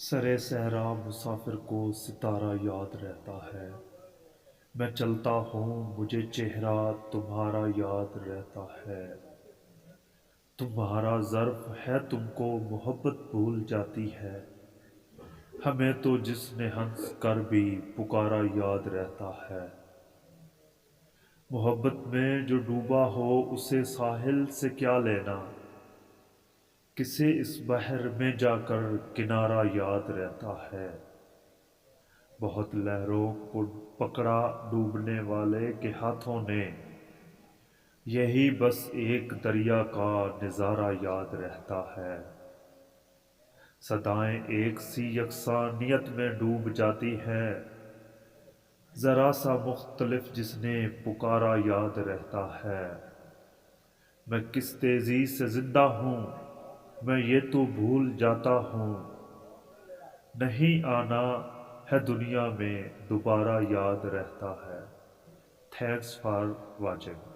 سرے صحرا مسافر کو ستارہ یاد رہتا ہے۔ میں چلتا ہوں مجھے چہرہ تمہارا یاد رہتا ہے۔ تمہارا ظرف ہے تم کو محبت بھول جاتی ہے۔ ہمیں تو جس نے ہنس کر بھی پکارا یاد رہتا ہے۔ محبت میں جو ڈوبا ہو اسے ساحل سے کیا لینا، کسے اس بحر میں جا کر کنارہ یاد رہتا ہے۔ بہت لہروں کو پکڑا ڈوبنے والے کے ہاتھوں نے، یہی بس ایک دریا کا نظارہ یاد رہتا ہے۔ صدائیں ایک سی یکساں نیت میں ڈوب جاتی ہیں، ذرا سا مختلف جس نے پکارا یاد رہتا ہے۔ میں کس تیزی سے زندہ ہوں میں یہ تو بھول جاتا ہوں، نہیں آنا ہے دنیا میں دوبارہ یاد رہتا ہے۔ Thanks for watching.